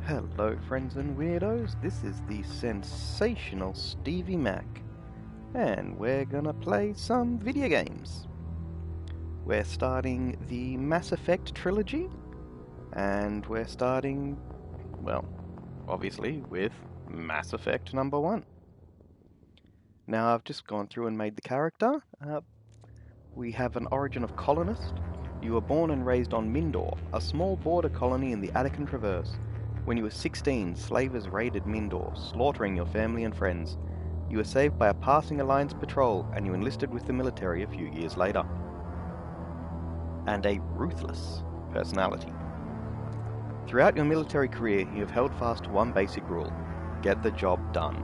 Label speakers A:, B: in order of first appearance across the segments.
A: Hello friends and weirdos, this is the sensational Stevie Mac, and we're gonna play some video games. We're starting the Mass Effect Trilogy, and we're starting, well, obviously with Mass Effect number 1. Now I've just gone through and made the character. We have an origin of colonist. You were born and raised on Mindor, a small border colony in the Attican Traverse. When you were 16, slavers raided Mindor, slaughtering your family and friends. You were saved by a passing Alliance patrol, and you enlisted with the military a few years later. And a ruthless personality. Throughout your military career, you have held fast to one basic rule: get the job done.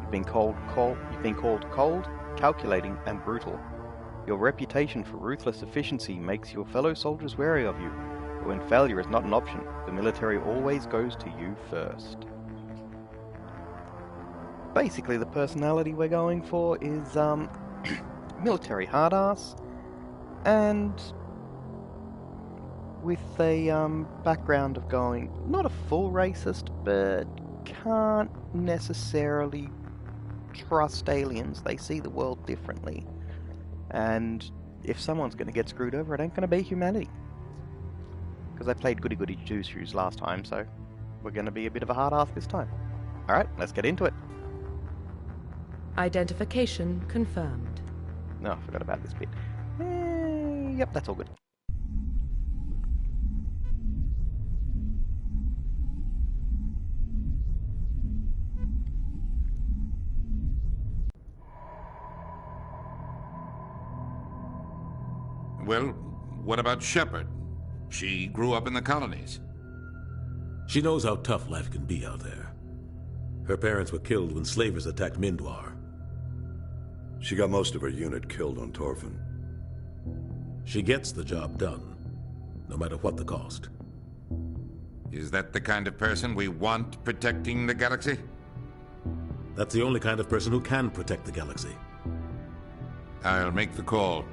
A: You've been called cold, calculating, and brutal. Your reputation for ruthless efficiency makes your fellow soldiers wary of you. But when failure is not an option, the military always goes to you first. Basically, the personality we're going for is military hard-ass, and with a background of going not a full racist, but can't necessarily trust aliens. They see the world differently, and if someone's going to get screwed over, it ain't going to be humanity. Because I played goody-goody two-shoes last time, so we're going to be a bit of a hard-ass this time. Alright, let's get into it.
B: Identification confirmed.
A: No, I forgot about this bit. Yep, that's all good.
C: Well, what about Shepard? She grew up in the colonies.
D: She knows how tough life can be out there. Her parents were killed when slavers attacked Mindor.
E: She got most of her unit killed on Torfin.
D: She gets the job done, no matter what the cost.
C: Is that the kind of person we want protecting the galaxy?
D: That's the only kind of person who can protect the galaxy.
C: I'll make the call.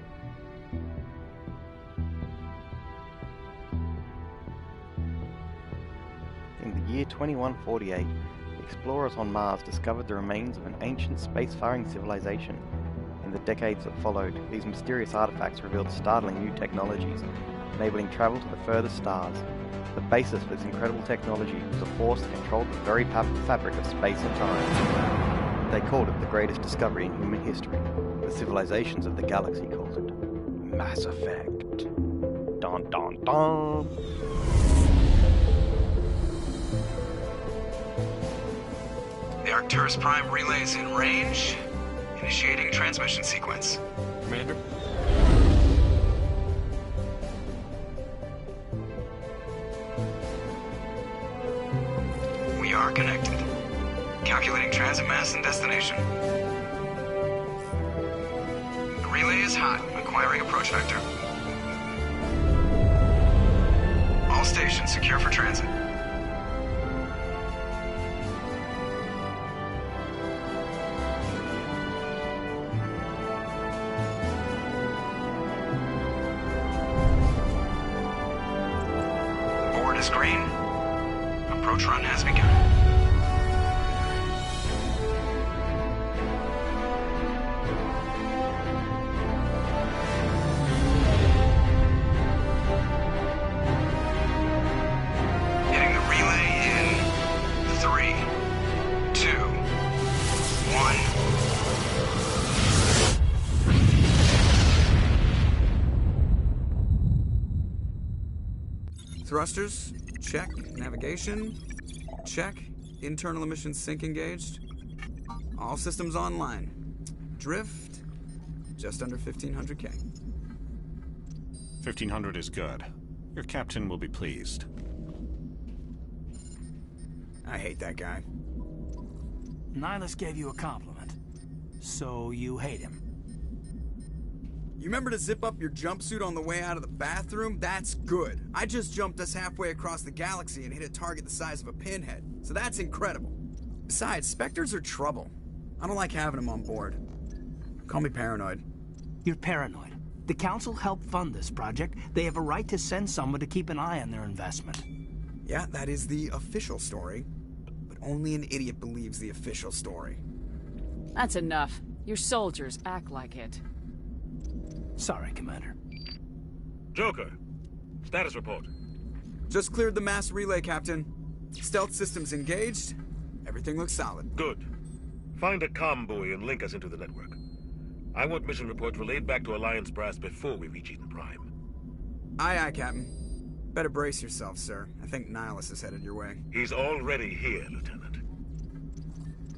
A: In the year 2148, explorers on Mars discovered the remains of an ancient spacefaring civilization. In the decades that followed, these mysterious artifacts revealed startling new technologies, enabling travel to the furthest stars. The basis for this incredible technology was a force that controlled the very fabric of space and time. They called it the greatest discovery in human history. The civilizations of the galaxy called it Mass Effect. Dun dun dun!
F: The Arcturus Prime relay is in range. Initiating transmission sequence.
G: Commander?
F: We are connected. Calculating transit mass and destination. The relay is hot, acquiring approach vector. All stations secure for transit. Green. Approach run has begun. Getting the relay in 3, 2, 1.
G: Thrusters, check. Navigation, check. Internal emissions sync engaged. All systems online. Drift, just under 1,500 K.
H: 1,500 is good. Your captain will be pleased.
G: I hate that guy.
I: Nihilus gave you a compliment. So you hate him.
G: You remember to zip up your jumpsuit on the way out of the bathroom? That's good. I just jumped us halfway across the galaxy and hit a target the size of a pinhead. So that's incredible. Besides, Spectres are trouble. I don't like having them on board. Call me paranoid.
I: You're paranoid. The Council helped fund this project. They have a right to send someone to keep an eye on their investment.
G: Yeah, that is the official story. But only an idiot believes the official story.
J: That's enough. Your soldiers act like it.
I: Sorry, Commander.
D: Joker, status report.
G: Just cleared the mass relay, Captain. Stealth systems engaged. Everything looks solid.
D: Good. Find a comm buoy and link us into the network. I want mission reports relayed back to Alliance Brass before we reach Eden Prime.
G: Aye, aye, Captain. Better brace yourself, sir. I think Nihilus is headed your way.
D: He's already here, Lieutenant.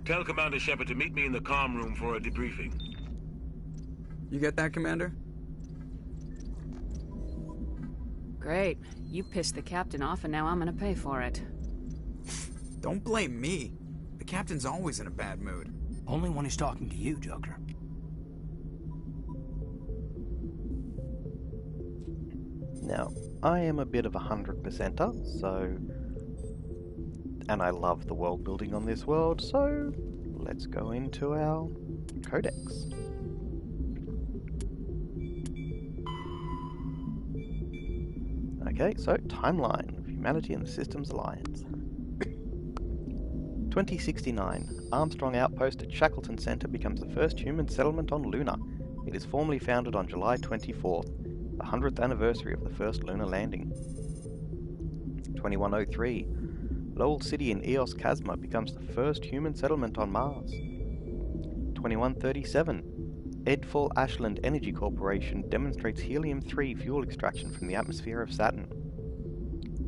D: Tell Commander Shepard to meet me in the comm room for a debriefing.
G: You get that, Commander?
J: Great. You pissed the captain off and now I'm gonna pay for it.
G: Don't blame me. The captain's always in a bad mood.
I: Only when he's talking to you, Joker.
A: Now, I am a bit of a 100%er, so... and I love the world building on this world, so let's go into our codex. Okay, so timeline of humanity and the Systems Alliance. 2069, Armstrong Outpost at Shackleton Center becomes the first human settlement on Luna. It is formally founded on July 24th, the 100th anniversary of the first lunar landing. 2103, Lowell City in Eos Chasma becomes the first human settlement on Mars. 2137, Edfall Ashland Energy Corporation demonstrates helium-3 fuel extraction from the atmosphere of Saturn.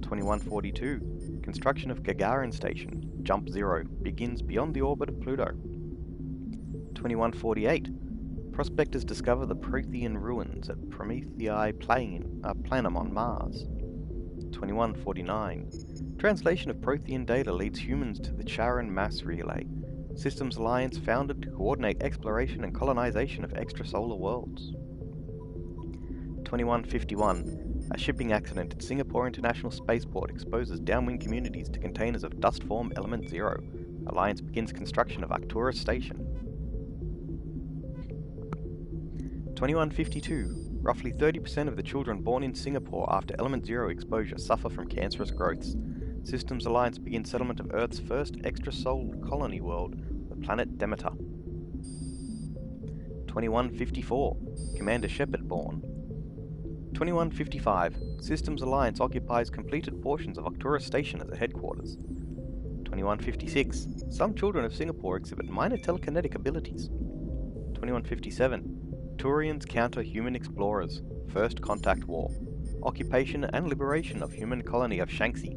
A: 2142, construction of Gagarin Station, Jump Zero, begins beyond the orbit of Pluto. 2148, prospectors discover the Prothean ruins at Promethei Planum on Mars. 2149, translation of Prothean data leads humans to the Charon Mass Relay, Systems Alliance founded to coordinate exploration and colonization of extrasolar worlds. 2151, a shipping accident at Singapore International Spaceport exposes downwind communities to containers of dust-form element 0. Alliance begins construction of Arcturus Station. 2152, roughly 30% of the children born in Singapore after element 0 exposure suffer from cancerous growths. Systems Alliance begins settlement of Earth's first extrasolar colony world, the planet Demeter. 2154, Commander Shepard born. 2155, Systems Alliance occupies completed portions of Arcturus Station as a headquarters. 2156, some children of Singapore exhibit minor telekinetic abilities. 2157, Turians counter human explorers, First Contact War, occupation and liberation of human colony of Shanxi.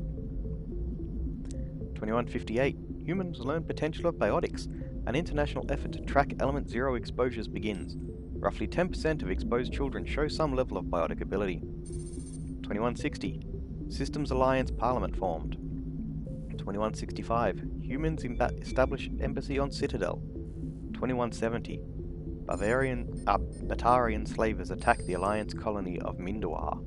A: 2158, humans learn potential of biotics, an international effort to track element 0 exposures begins. Roughly 10% of exposed children show some level of biotic ability. 2160, Systems Alliance Parliament formed. 2165, humans establish embassy on Citadel. 2170, Batarian slavers attack the Alliance colony of Mindoir.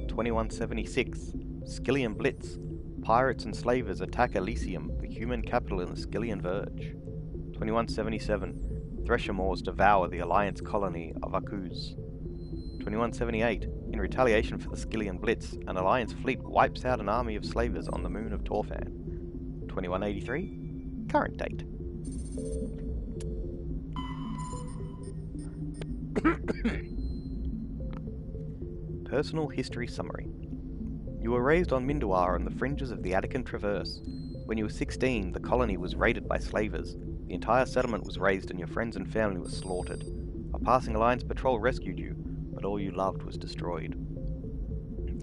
A: 2176, Skillian Blitz, pirates and slavers attack Elysium, the human capital in the Skillian Verge. 2177, Thresher Moors devour the Alliance colony of Akuz. 2178, in retaliation for the Skillian Blitz, an Alliance fleet wipes out an army of slavers on the moon of Torfan. 2183, current date. Personal history summary. You were raised on Mindoir on the fringes of the Attican Traverse. When you were 16, the colony was raided by slavers. The entire settlement was razed and your friends and family were slaughtered. A passing Alliance patrol rescued you, but all you loved was destroyed.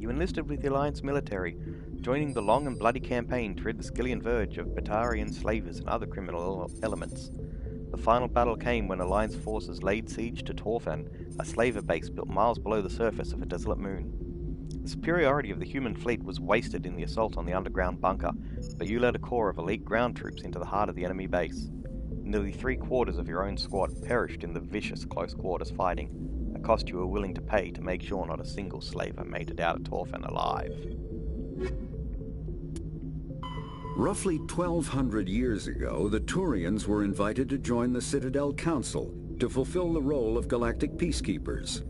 A: You enlisted with the Alliance military, joining the long and bloody campaign to rid the Skillian Verge of Batarian slavers and other criminal elements. The final battle came when Alliance forces laid siege to Torfan, a slaver base built miles below the surface of a desolate moon. The superiority of the human fleet was wasted in the assault on the underground bunker, but you led a corps of elite ground troops into the heart of the enemy base. Nearly 3/4 of your own squad perished in the vicious close-quarters fighting, a cost you were willing to pay to make sure not a single slaver made it out of Torfan alive.
K: Roughly 1,200 years ago, the Turians were invited to join the Citadel Council to fulfill the role of galactic peacekeepers.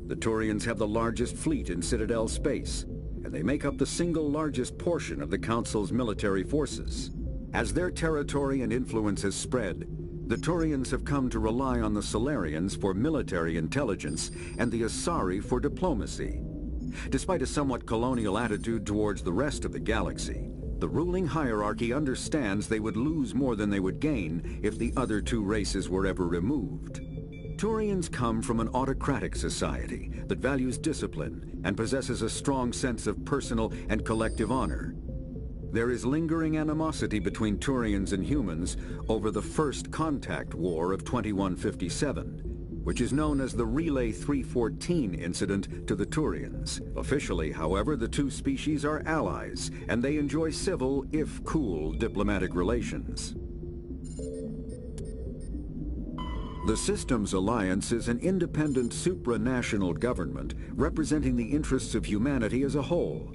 K: The Turians have the largest fleet in Citadel space, and and they make up the single largest portion of the Council's military forces. As their territory and influence has spread, the Turians have come to rely on the Solarians for military intelligence and the Asari for diplomacy. Despite a somewhat colonial attitude towards the rest of the galaxy, the ruling hierarchy understands they would lose more than they would gain if the other two races were ever removed. Turians come from an autocratic society that values discipline and possesses a strong sense of personal and collective honor. There is lingering animosity between Turians and humans over the First Contact War of 2157, which is known as the Relay 314 incident to the Turians. Officially, however, the two species are allies, and they enjoy civil, if cool, diplomatic relations. The Systems Alliance is an independent supranational government representing the interests of humanity as a whole.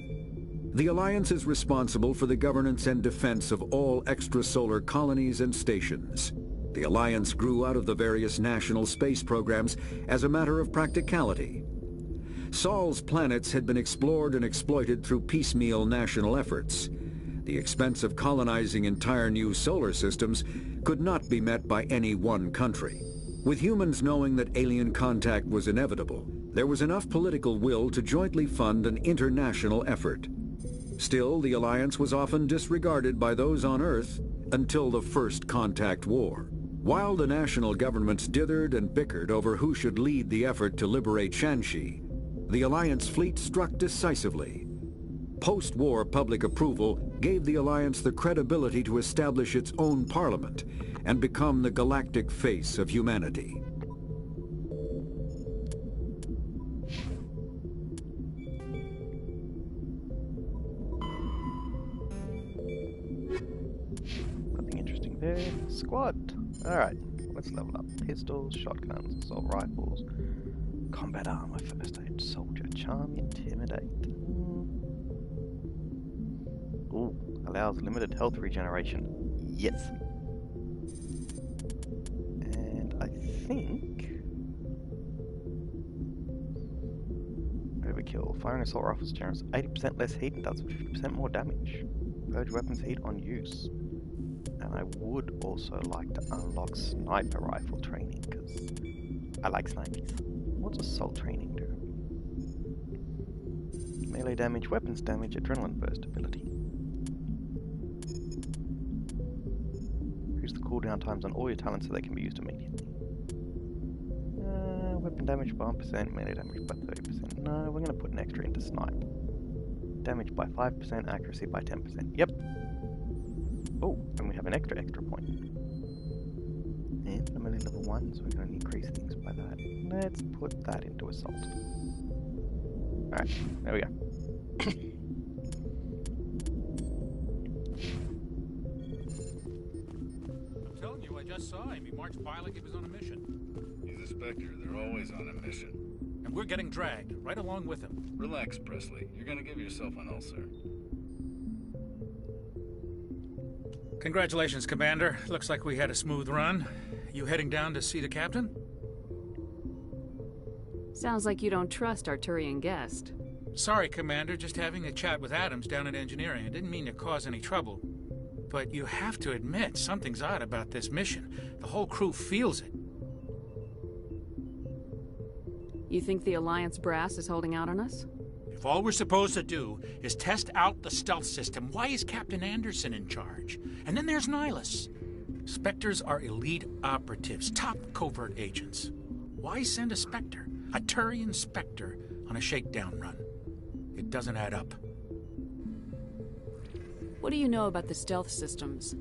K: The Alliance is responsible for the governance and defense of all extrasolar colonies and stations. The Alliance grew out of the various national space programs as a matter of practicality. Sol's planets had been explored and exploited through piecemeal national efforts. The expense of colonizing entire new solar systems could not be met by any one country. With humans knowing that alien contact was inevitable, there was enough political will to jointly fund an international effort. Still, the Alliance was often disregarded by those on Earth until the First Contact War. While the national governments dithered and bickered over who should lead the effort to liberate Shanxi, the Alliance fleet struck decisively. Post-war public approval gave the Alliance the credibility to establish its own parliament and become the galactic face of humanity.
A: Nothing interesting there. Squad. Alright, let's level up. Pistols, shotguns, assault rifles, combat armor, first aid, soldier, charm, intimidate. Ooh, allows limited health regeneration. Yes. And I think... Overkill. Firing assault rifles generates 80% less heat and does 50% more damage. Purge weapons heat on use. And I would also like to unlock sniper rifle training, because I like snipers. What's assault training do? Melee damage, weapons damage, adrenaline burst ability. Increase the cooldown times on all your talents so they can be used immediately. Weapon damage by 1%, melee damage by 30%. No, we're going to put an extra into snipe. Damage by 5%, accuracy by 10%. Yep. Oh, and we have an extra point. And I'm only level 1, so we're going to increase things by that. Let's put that into assault. Alright, there we go.
L: I'm telling you, I just saw him. He marched by like he was on a mission.
M: He's a Spectre. They're always on a mission.
L: And we're getting dragged, right along with him.
M: Relax, Presley. You're gonna give yourself an ulcer.
L: Congratulations, Commander. Looks like we had a smooth run. You heading down to see the captain?
J: Sounds like you don't trust our Turian guest.
L: Sorry, Commander. Just having a chat with Adams down at engineering. I didn't mean to cause any trouble. But you have to admit, something's odd about this mission. The whole crew feels it.
J: You think the Alliance brass is holding out on us?
L: If all we're supposed to do is test out the stealth system, why is Captain Anderson in charge? And then there's Nihilus. Spectres are elite operatives, top covert agents. Why send a Spectre, a Turian Spectre, on a shakedown run? It doesn't add up.
J: What do you know about the stealth systems?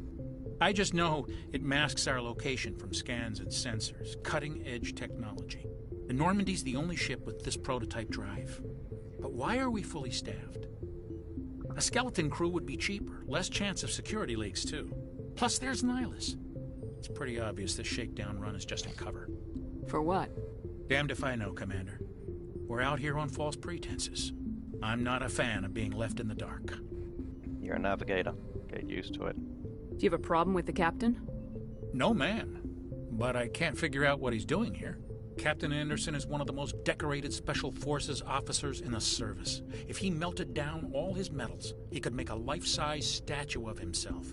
L: I just know it masks our location from scans and sensors. Cutting-edge technology. The Normandy's the only ship with this prototype drive. But why are we fully staffed? A skeleton crew would be cheaper, less chance of security leaks too. Plus there's Nihilus. It's pretty obvious this shakedown run is just a cover.
J: For what?
L: Damned if I know, Commander. We're out here on false pretenses. I'm not a fan of being left in the dark.
A: You're a navigator. Get used to it.
J: Do you have a problem with the captain?
L: No, man. But I can't figure out what he's doing here. Captain Anderson is one of the most decorated Special Forces officers in the service. If he melted down all his medals, he could make a life-size statue of himself.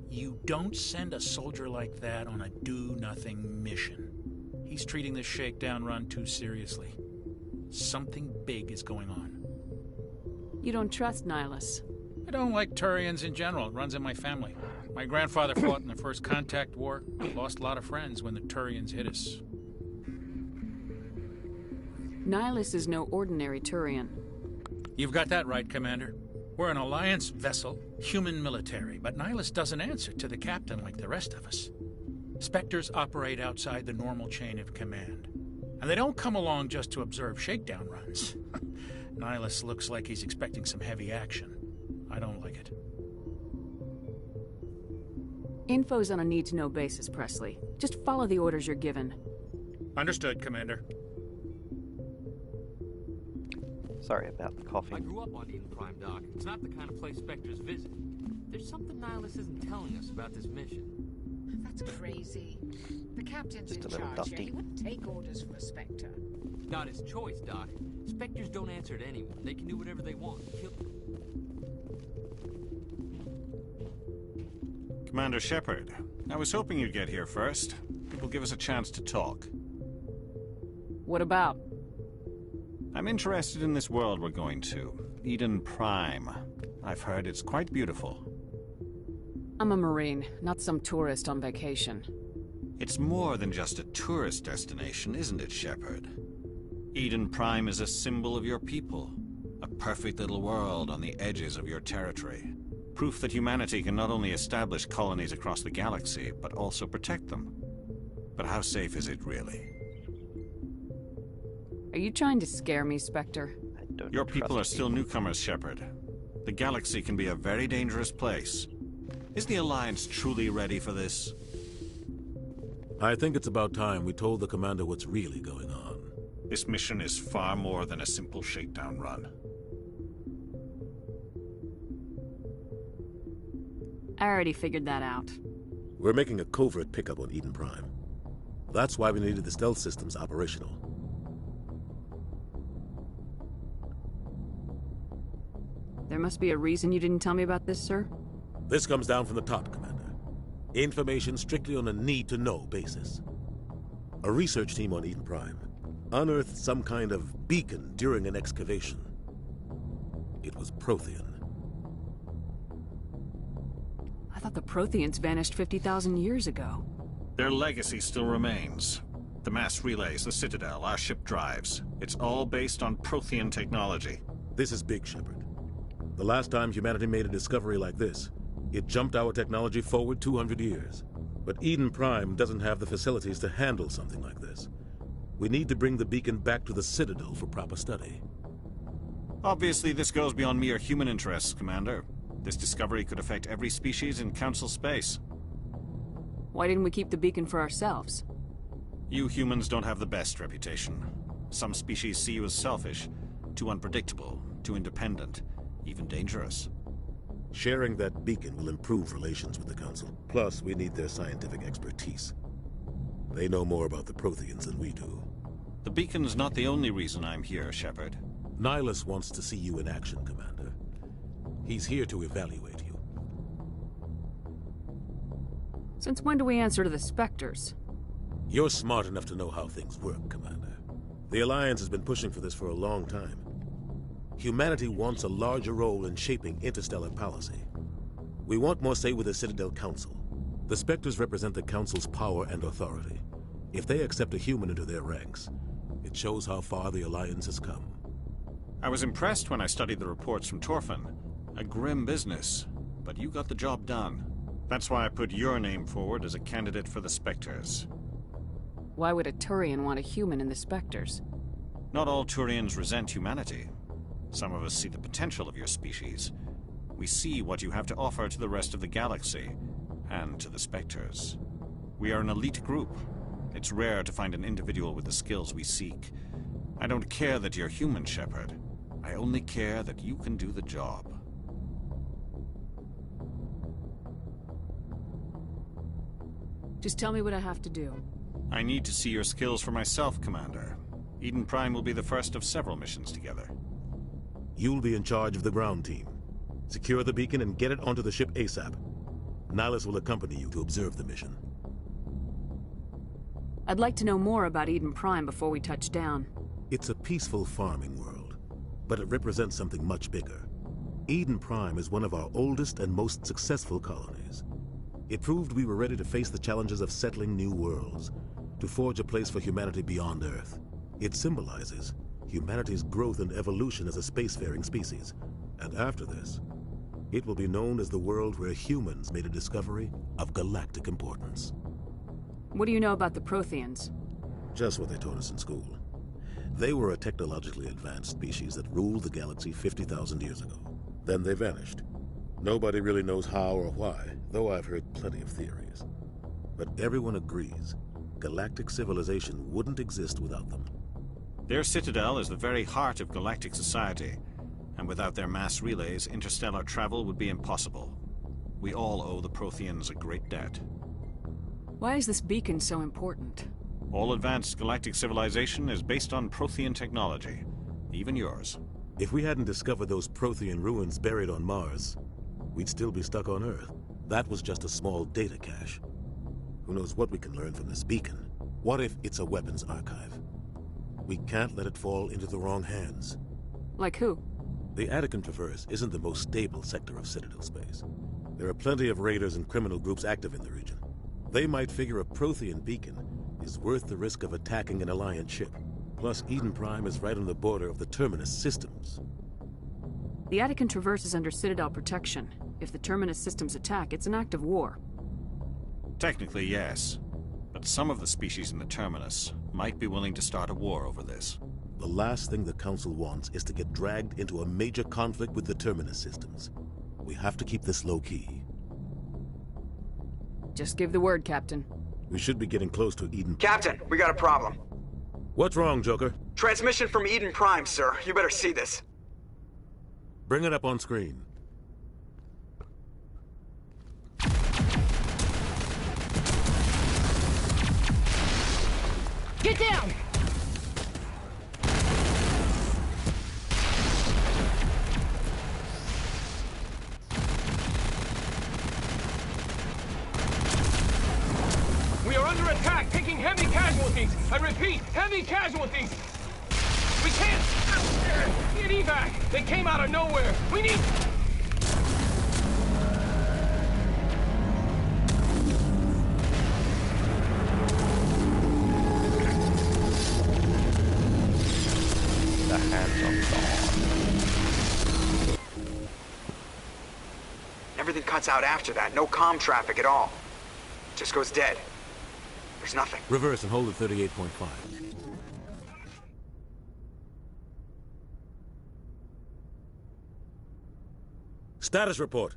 L: You don't send a soldier like that on a do-nothing mission. He's treating this shakedown run too seriously. Something big is going on.
J: You don't trust Nihilus?
L: I don't like Turians in general. It runs in my family. My grandfather fought in the First Contact War. Lost a lot of friends when the Turians hit us.
J: Nihilus is no ordinary Turian.
L: You've got that right, Commander. We're an Alliance vessel, human military, but Nihilus doesn't answer to the captain like the rest of us. Spectres operate outside the normal chain of command. And they don't come along just to observe shakedown runs. Nihilus looks like he's expecting some heavy action. I don't like it.
J: Info's on a need-to-know basis, Presley. Just follow the orders you're given.
L: Understood, Commander.
A: Sorry about the coffee.
N: I grew up on Eden Prime, Doc. It's not the kind of place Spectres visit. There's something Nihilus isn't telling us about this mission.
O: That's crazy. The captain's
A: Just
O: in
A: a little
O: charge here.
A: dusty.
O: He wouldn't take orders from a Spectre.
N: Not his choice, Doc. Spectres don't answer to anyone. They can do whatever they want.
H: Commander Shepard, I was hoping you'd get here first. It will give us a chance to talk.
J: What about?
H: I'm interested in this world we're going to. Eden Prime. I've heard it's quite beautiful.
J: I'm a Marine, not some tourist on vacation.
H: It's more than just a tourist destination, isn't it, Shepard? Eden Prime is a symbol of your people. A perfect little world on the edges of your territory. Proof that humanity can not only establish colonies across the galaxy, but also protect them. But how safe is it really?
J: Are you trying to scare me, Spectre?
H: Your people are still newcomers, Shepard. The galaxy can be a very dangerous place. Is the Alliance truly ready for this?
P: I think it's about time we told the Commander what's really going on.
H: This mission is far more than a simple shakedown run.
J: I already figured that out.
P: We're making a covert pickup on Eden Prime. That's why we needed the stealth systems operational.
J: There must be a reason you didn't tell me about this, sir?
P: This comes down from the top, Commander. Information strictly on a need-to-know basis. A research team on Eden Prime unearthed some kind of beacon during an excavation. It was Prothean.
J: I thought the Protheans vanished 50,000 years ago.
H: Their legacy still remains. The mass relays, the Citadel, our ship drives. It's all based on Prothean technology.
P: This is big, Shepard. The last time humanity made a discovery like this, it jumped our technology forward 200 years. But Eden Prime doesn't have the facilities to handle something like this. We need to bring the beacon back to the Citadel for proper study.
H: Obviously, this goes beyond mere human interests, Commander. This discovery could affect every species in Council space.
J: Why didn't we keep the beacon for ourselves?
H: You humans don't have the best reputation. Some species see you as selfish, too unpredictable, too independent, even dangerous.
P: Sharing that beacon will improve relations with the Council. Plus, we need their scientific expertise. They know more about the Protheans than we do.
H: The beacon's not the only reason I'm here, Shepard.
P: Nihilus wants to see you in action, Commander. He's here to evaluate you.
J: Since when do we answer to the Spectres?
P: You're smart enough to know how things work, Commander. The Alliance has been pushing for this for a long time. Humanity wants a larger role in shaping interstellar policy. We want more say with the Citadel Council. The Spectres represent the Council's power and authority. If they accept a human into their ranks, it shows how far the Alliance has come.
H: I was impressed when I studied the reports from Torfin. A grim business, but you got the job done. That's why I put your name forward as a candidate for the Spectres.
J: Why would a Turian want a human in the Spectres?
H: Not all Turians resent humanity. Some of us see the potential of your species. We see what you have to offer to the rest of the galaxy, and to the Spectres. We are an elite group. It's rare to find an individual with the skills we seek. I don't care that you're human, Shepard. I only care that you can do the job.
J: Just tell me what I have to do.
H: I need to see your skills for myself, Commander. Eden Prime will be the first of several missions together.
P: You'll be in charge of the ground team. Secure the beacon and get it onto the ship ASAP. Nihilus will accompany you to observe the mission.
J: I'd like to know more about Eden Prime before we touch down.
P: It's a peaceful farming world, but it represents something much bigger. Eden Prime is one of our oldest and most successful colonies. It proved we were ready to face the challenges of settling new worlds, to forge a place for humanity beyond Earth. It symbolizes humanity's growth and evolution as a spacefaring species. And after this, it will be known as the world where humans made a discovery of galactic importance.
J: What do you know about the Protheans?
P: Just what they taught us in school. They were a technologically advanced species that ruled the galaxy 50,000 years ago. Then they vanished. Nobody really knows how or why, though I've heard plenty of theories. But everyone agrees galactic civilization wouldn't exist without them.
H: Their citadel is the very heart of galactic society, and without their mass relays, interstellar travel would be impossible. We all owe the Protheans a great debt.
J: Why is this beacon so important?
H: All advanced galactic civilization is based on Prothean technology, even yours.
P: If we hadn't discovered those Prothean ruins buried on Mars, we'd still be stuck on Earth. That was just a small data cache. Who knows what we can learn from this beacon? What if it's a weapons archive? We can't let it fall into the wrong hands.
J: Like who?
P: The Attican Traverse isn't the most stable sector of Citadel space. There are plenty of raiders and criminal groups active in the region. They might figure a Prothean beacon is worth the risk of attacking an Alliance ship. Plus, Eden Prime is right on the border of the Terminus systems.
J: The Attican Traverse is under Citadel protection. If the Terminus systems attack, it's an act of war.
H: Technically, yes. But some of the species in the Terminus might be willing to start a war over this.
P: The last thing the Council wants is to get dragged into a major conflict with the Terminus systems. We have to keep this low-key.
J: Just give the word, Captain.
P: We should be getting close to Eden.
G: Captain, we got a problem.
P: What's wrong, Joker?
G: Transmission from Eden Prime, sir. You better see this.
P: Bring it up on screen.
Q: Get down!
R: We are under attack, taking heavy casualties. I repeat, heavy casualties. We can't get evac. They came out of nowhere. We need...
A: The hands of God.
G: Everything cuts out after that. No comm traffic at all. Just goes dead. There's nothing.
P: Reverse and hold at 38.5. Status report.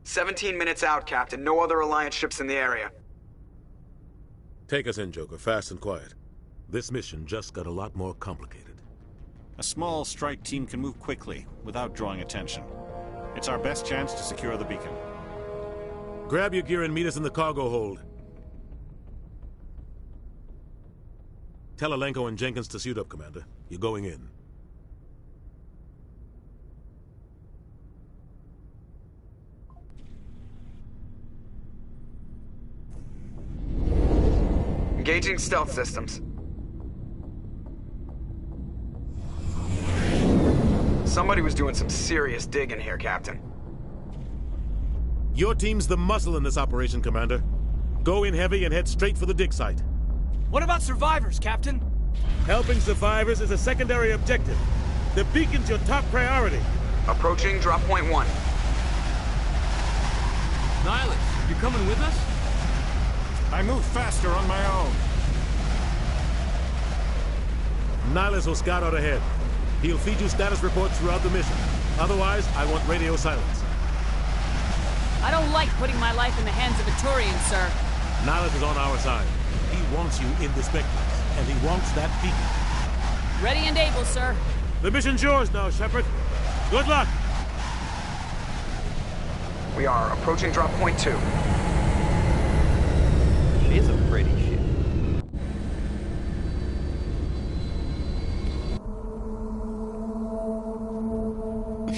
G: 17 minutes out, Captain. No other Alliance ships in the area.
P: Take us in, Joker. Fast and quiet. This mission just got a lot more complicated.
H: A small strike team can move quickly, without drawing attention. It's our best chance to secure the beacon.
P: Grab your gear and meet us in the cargo hold. Tell Alenko and Jenkins to suit up, Commander. You're going in.
G: Engaging stealth systems. Somebody was doing some serious digging here, Captain.
P: Your team's the muscle in this operation, Commander. Go in heavy and head straight for the dig site.
R: What about survivors, Captain?
P: Helping survivors is a secondary objective. The beacon's your top priority.
G: Approaching drop point 1.
R: Nihilus, you coming with us?
H: I move faster on my own.
P: Nihilus will scout out ahead. He'll feed you status reports throughout the mission. Otherwise, I want radio silence.
J: I don't like putting my life in the hands of a Turian, sir.
P: Nihilus is on our side. He wants you in the Spectres, and he wants that beacon.
J: Ready and able, sir.
P: The mission's yours now, Shepard. Good luck!
G: We are approaching drop point 2.
A: She's a pretty ship.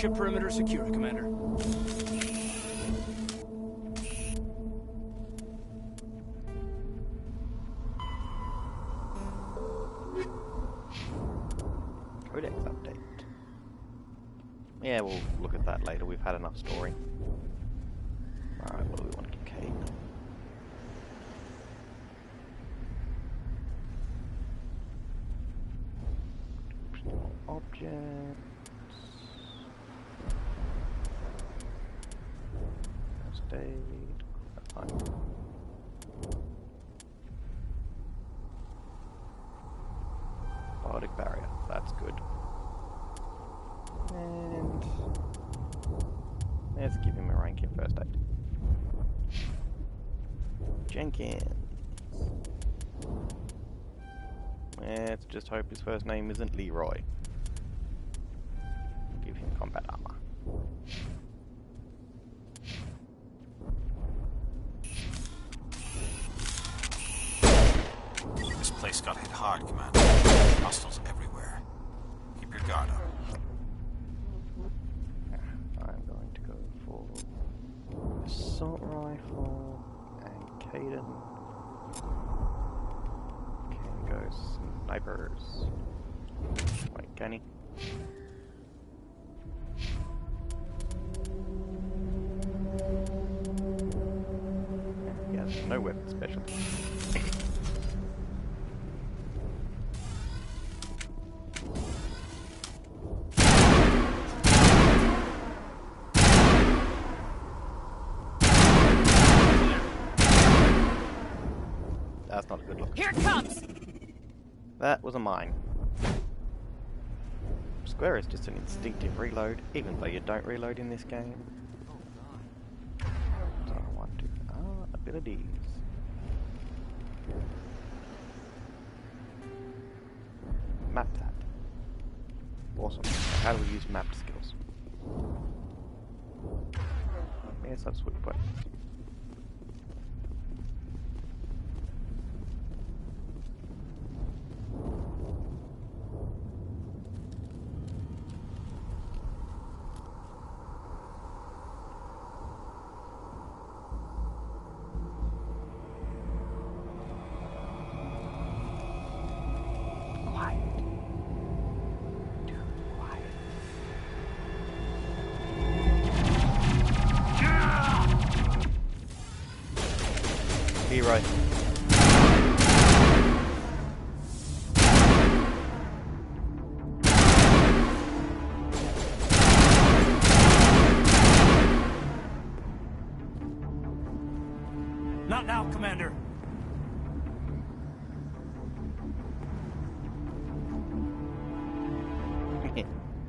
I: Ship perimeter secure, Commander.
A: Codex update. Yeah, we'll look at that later. We've had enough story. Alright, what do we want to Kate? Objects. First aid. Biotic barrier. That's good. And let's give him a rank in first aid. Jenkins. Let's just hope his first name isn't Leroy. Give him combat armor.
H: This place got hit hard, Commander. Hostiles everywhere. Keep your guard up.
A: I'm going to go for assault rifle and Caden. Can go snipers. Wait, can he? He has no weapon specialty. That's not a good look.
J: Here it comes!
A: That was a mine. Square is just an instinctive reload, even though you don't reload in this game. So I want to... abilities. Map tab. Awesome. How do we use mapped skills? Yes, I've switched buttons. Leroy.
I: Not now, Commander.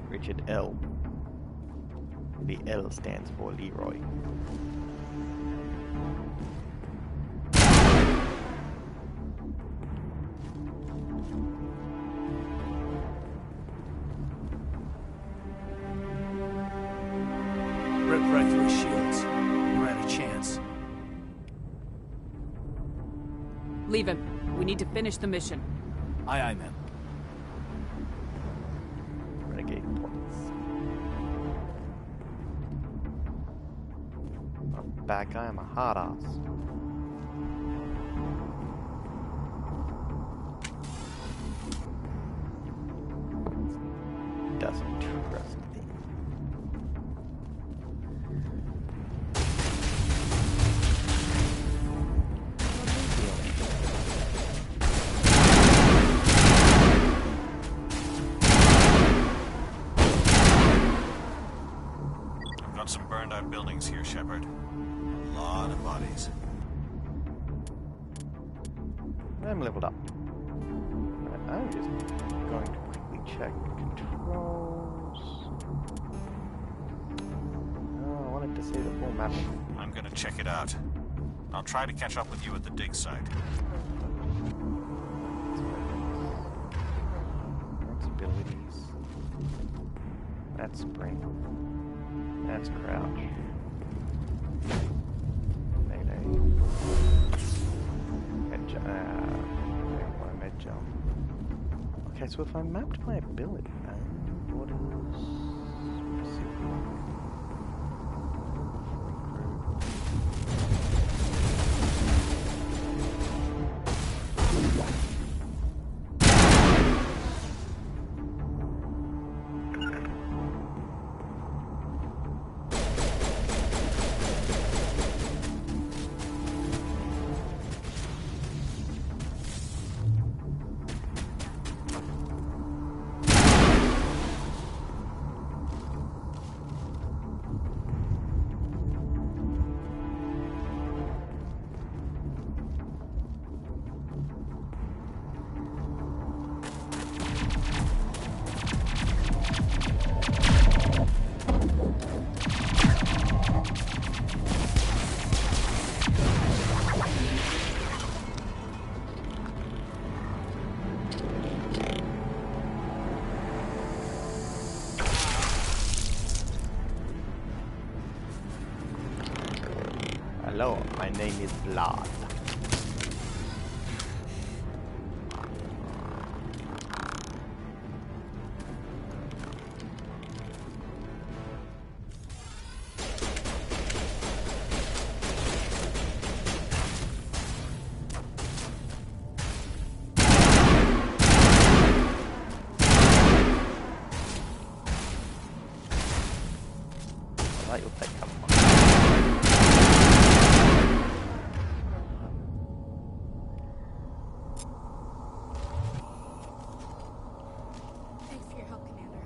A: Richard L. The L stands for Leroy.
I: Rip right through his shields. We're at a chance.
J: Leave him. We need to finish the mission.
I: Aye, aye, ma'am.
A: Renegade points. I'm a bad guy, I'm a hard ass. Doesn't trust me.
H: Got some burned out buildings here, Shepard. A lot of bodies.
A: I'm leveled up. I'm just going to quickly check controls. Oh, I wanted to see the full map.
H: I'm gonna check it out. I'll try to catch up with you at the dig site.
A: That's abilities. That's sprint. That's crouch. Mayday. Med jump. I don't want a med jump. Okay, so if I mapped my ability, what is specific? Hello, my name is Blood. You'll take cover.
Q: Thanks for your help, Commander.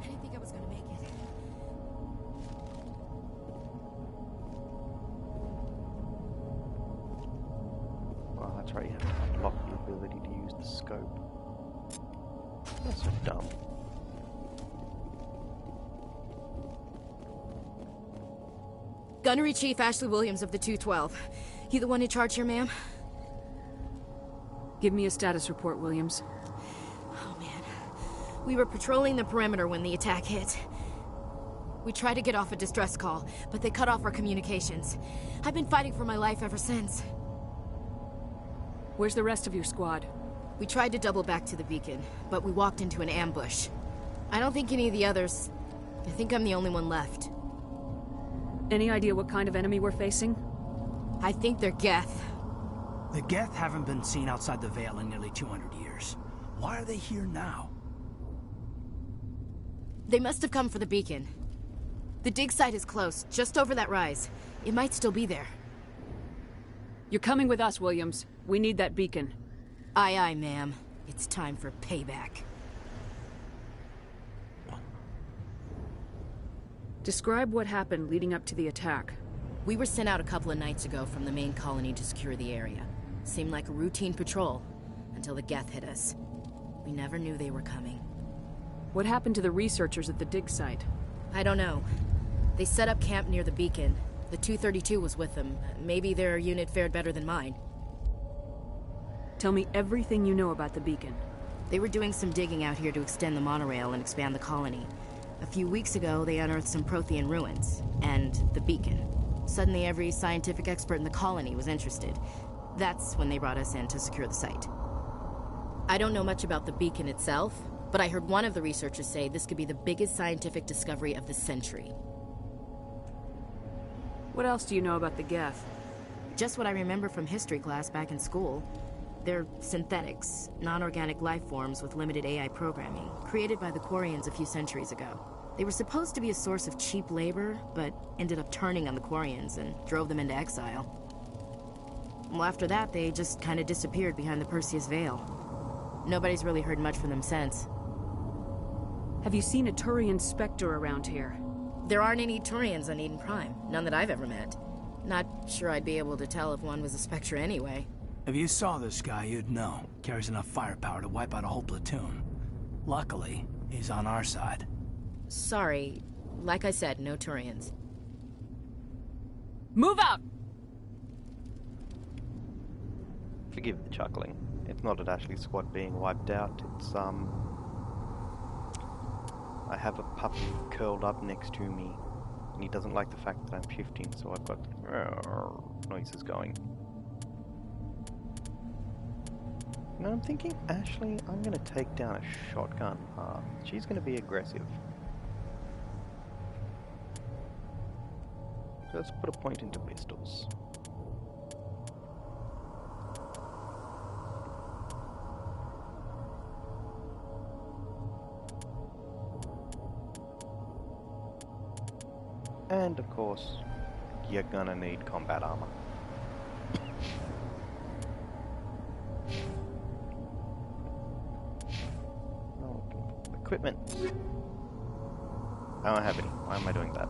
Q: I didn't think I was going to make it.
A: Well, that's right, you have to unlock the ability to use the scope. That's so dumb.
Q: Gunnery Chief Ashley Williams of the 212. You the one in charge here, ma'am?
J: Give me a status report, Williams.
Q: Oh, man. We were patrolling the perimeter when the attack hit. We tried to get off a distress call, but they cut off our communications. I've been fighting for my life ever since.
J: Where's the rest of your squad?
Q: We tried to double back to the beacon, but we walked into an ambush. I don't think any of the others... I think I'm the only one left.
J: Any idea what kind of enemy we're facing?
Q: I think they're Geth.
I: The Geth haven't been seen outside the Veil in nearly 200 years. Why are they here now?
Q: They must have come for the beacon. The dig site is close, just over that rise. It might still be there.
J: You're coming with us, Williams. We need that beacon.
Q: Aye, aye, ma'am. It's time for payback.
J: Describe what happened leading up to the attack.
Q: We were sent out a couple of nights ago from the main colony to secure the area. Seemed like a routine patrol, until the Geth hit us. We never knew they were coming.
J: What happened to the researchers at the dig site?
Q: I don't know. They set up camp near the beacon. The 232 was with them. Maybe their unit fared better than mine.
J: Tell me everything you know about the beacon.
Q: They were doing some digging out here to extend the monorail and expand the colony. A few weeks ago, they unearthed some Prothean ruins, and the beacon. Suddenly, every scientific expert in the colony was interested. That's when they brought us in to secure the site. I don't know much about the beacon itself, but I heard one of the researchers say this could be the biggest scientific discovery of the century.
J: What else do you know about the Geth?
Q: Just what I remember from history class back in school. They're synthetics, non-organic life forms with limited AI programming, created by the Quarians a few centuries ago. They were supposed to be a source of cheap labor, but ended up turning on the Quarians and drove them into exile. Well, after that, they just kind of disappeared behind the Perseus Veil. Nobody's really heard much from them since.
J: Have you seen a Turian Spectre around here?
Q: There aren't any Turians on Eden Prime, none that I've ever met. Not sure I'd be able to tell if one was a Spectre anyway.
I: If you saw this guy, you'd know. Carries enough firepower to wipe out a whole platoon. Luckily, he's on our side.
Q: Sorry. Like I said, no Turians.
J: Move out!
A: Forgive the chuckling. It's not at Ashley's squad being wiped out, it's, I have a puppy curled up next to me, and he doesn't like the fact that I'm shifting, so I've got noises going. Now I'm thinking, Ashley, I'm going to take down a shotgun. She's going to be aggressive. So let's put a point into pistols. And of course, you're gonna need combat armor. Oh, equipment. I don't have any. Why am I doing that?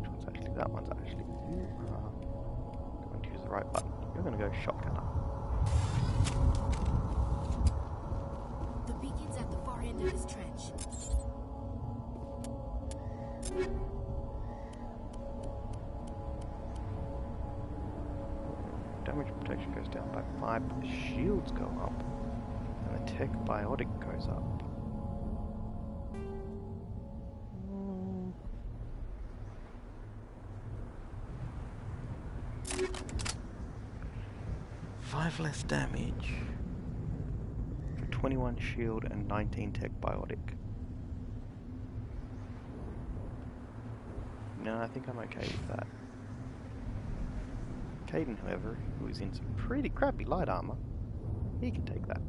A: Which one's actually that one's actually. You are going to use the right button. You're going to go shotgunner.
Q: The beacon's at the far end of this trench.
A: Damage protection goes down by 5, but the shields go up, and the tech biotic goes up. 5 less damage. 21 shield and 19 tech biotic. No, I think I'm okay with that. Caden, however, who is in some pretty crappy light armor, he can take that.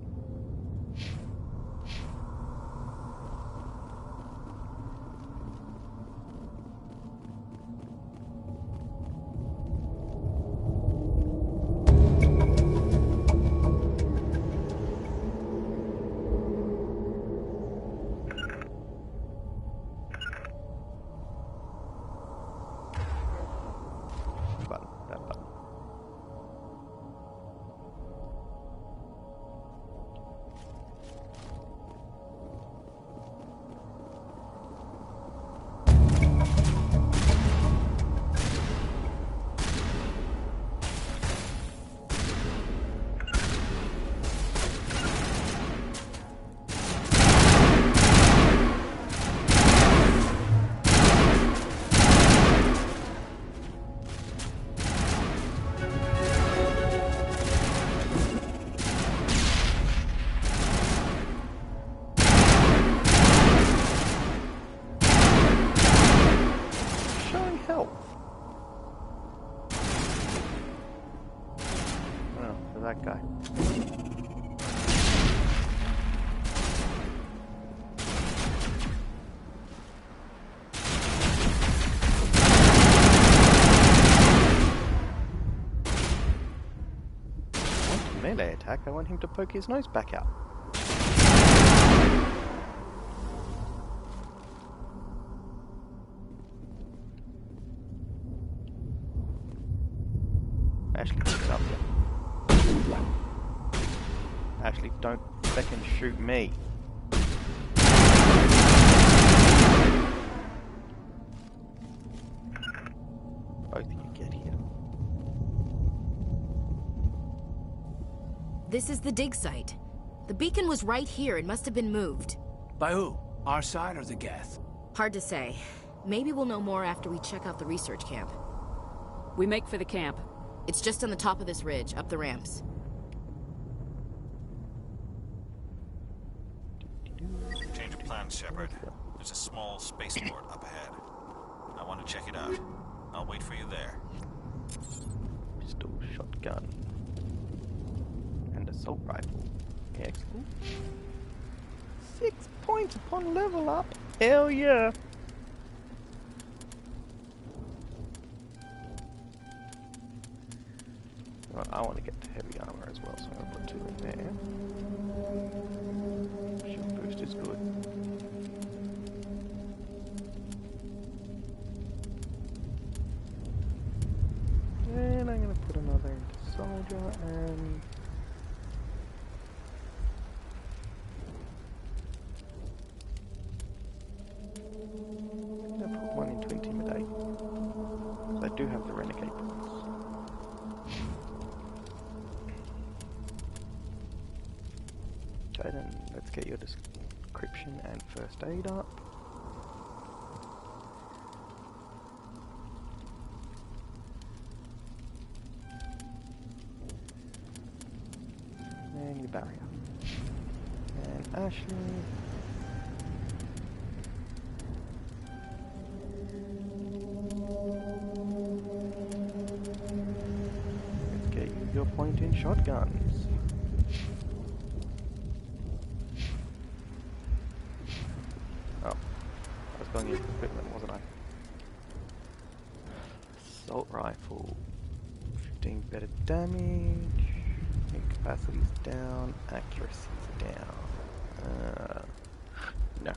A: That guy. Melee attack, I want him to poke his nose back out. Ashley, get up here. Ashley, don't second shoot me. Both of you get here.
Q: This is the dig site. The beacon was right here. It must have been moved.
I: By who? Our side or the Geth?
Q: Hard to say. Maybe we'll know more after we check out the research camp.
J: We make for the camp.
Q: It's just on the top of this ridge, up the ramps.
H: Change of plans, Shepard. There's a small spaceport up ahead. I want to check it out. I'll wait for you there.
A: Pistol, shotgun, and assault rifle. Excellent. 6 points upon level up. Hell yeah. Well, I want to get to heavy armor as well, so I'll put 2 in there. Shield boost is good. And I'm going to put another into soldier and... I'll put 1 into intimidate. So I do have the renegade points. Okay, then let's get your description and first aid up. And your barrier. And Ashley. Let's get you your point in shotguns. Going into equipment, wasn't I? Assault rifle, 15 better damage, capacity's down, accuracy's down. No.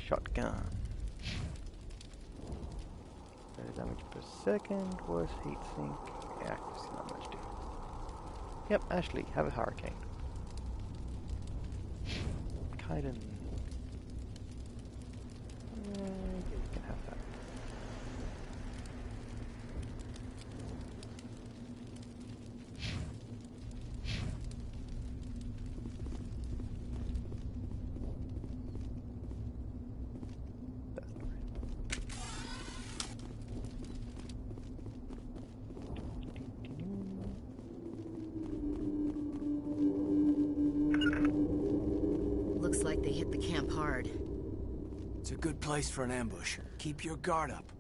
A: Shotgun. Better damage per second, worse heatsink, accuracy not much different. Yep, Ashley, have a hurricane. Kaiden. You can have that. That's right.
Q: Looks like they hit the camp hard.
I: It's a good place for an ambush. Keep your guard up.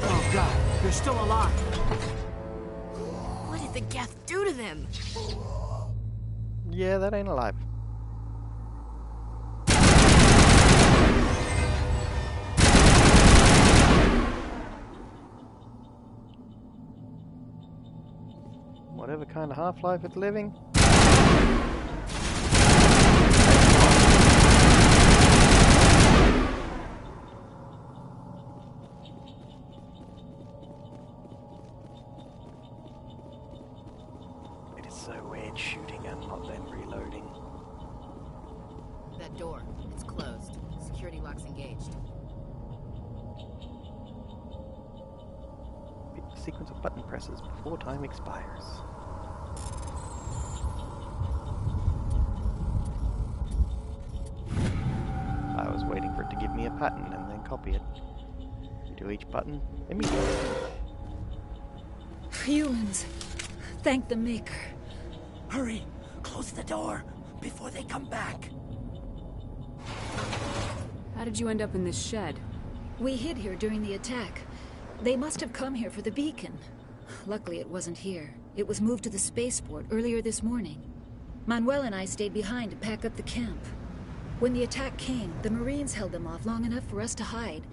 I: Oh God, they're still alive.
Q: What did the Geth do to them?
A: Yeah, that ain't alive. Whatever kind of half-life it's living. It is so weird shooting and not then reloading.
Q: That door, it's closed. Security lock's engaged.
A: Pick the sequence of button presses before time expires. I was waiting for it to give me a pattern and then copy it. You do each button immediately.
S: Humans, thank the Maker. Hurry, close the door before they come back.
J: How did you end up in this shed?
S: We hid here during the attack. They must have come here for the beacon. Luckily, it wasn't here. It was moved to the spaceport earlier this morning. Manuel and I stayed behind to pack up the camp. When the attack came, the Marines held them off long enough for us to hide.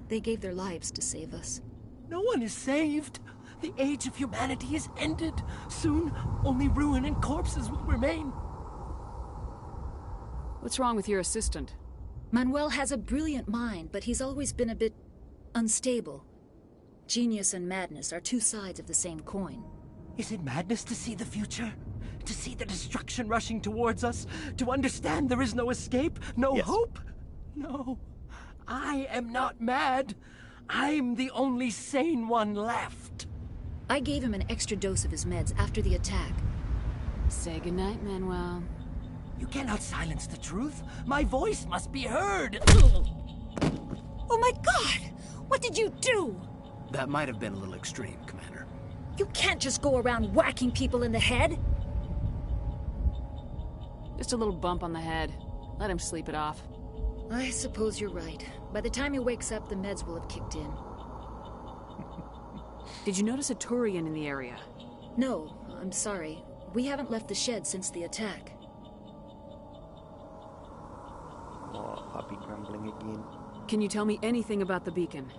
S: They gave their lives to save us.
I: No one is saved. The age of humanity is ended. Soon, only ruin and corpses will remain.
J: What's wrong with your assistant?
S: Manuel has a brilliant mind, but he's always been a bit unstable. Genius and madness are two sides of the same coin.
I: Is it madness to see the future? To see the destruction rushing towards us? To understand there is no escape? No hope? No. I am not mad. I'm the only sane one left.
S: I gave him an extra dose of his meds after the attack.
J: Say goodnight, Manuel.
I: You cannot silence the truth. My voice must be heard.
S: Oh my God! What did you do?
I: That might have been a little extreme, Commander.
S: You can't just go around whacking people in the head.
J: Just a little bump on the head. Let him sleep it off.
S: I suppose you're right. By the time he wakes up, the meds will have kicked in.
J: Did you notice a Turian in the area?
S: No, I'm sorry. We haven't left the shed since the attack.
A: More puppy grumbling again.
J: Can you tell me anything about the beacon?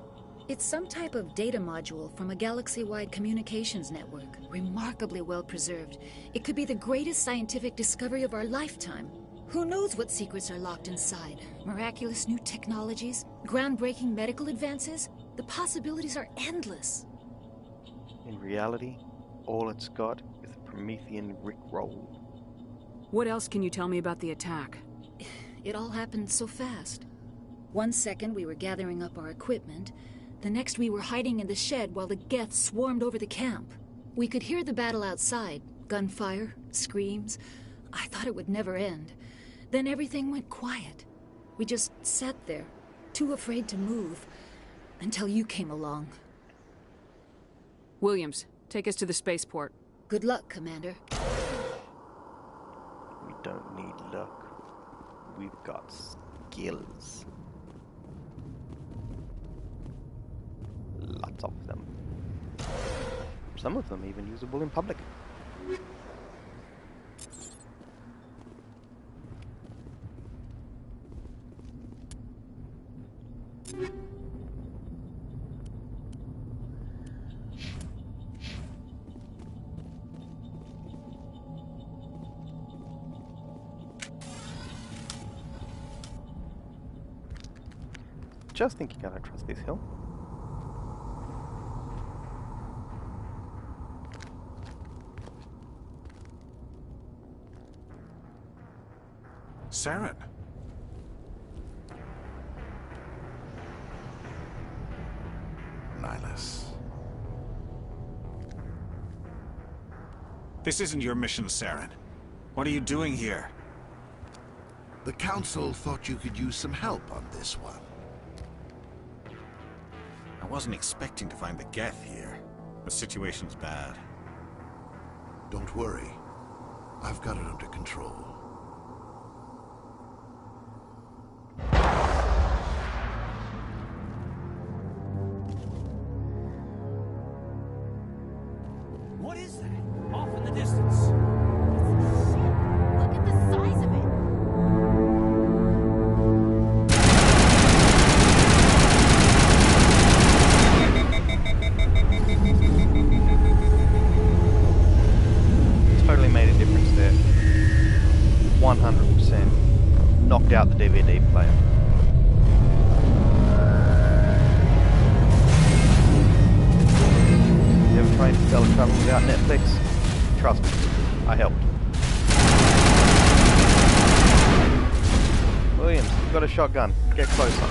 S: It's some type of data module from a galaxy-wide communications network. Remarkably well preserved. It could be the greatest scientific discovery of our lifetime. Who knows what secrets are locked inside? Miraculous new technologies? Groundbreaking medical advances? The possibilities are endless.
A: In reality, all it's got is a Promethean rickroll.
J: What else can you tell me about the attack?
S: It all happened so fast. 1 second we were gathering up our equipment. The next we were hiding in the shed while the Geth swarmed over the camp. We could hear the battle outside. Gunfire, screams. I thought it would never end. Then everything went quiet. We just sat there, too afraid to move, until you came along.
J: Williams, take us to the spaceport.
S: Good luck, Commander.
A: We don't need luck. We've got skills. Lots of them. Some of them even usable in public. Just thinking I don't trust this hill.
H: Saren.
C: Nihilus.
H: This isn't your mission, Saren. What are you doing here?
T: The Council thought you could use some help on this one.
H: I wasn't expecting to find the Geth here. The situation's bad.
E: Don't worry. I've got it under control.
I: What is that? Off in the distance.
Q: Look at the size of it.
A: Totally made a difference there. 100%. Knocked out the DVD player. You ever tried to travel without Netflix? Trust me, I helped. Williams, you've got a shotgun. Get closer.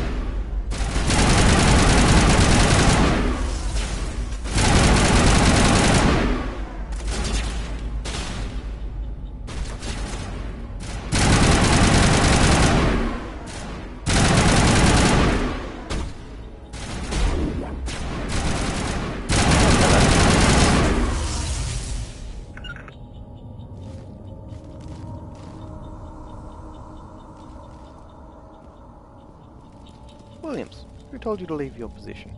A: Williams, who told you to leave your position?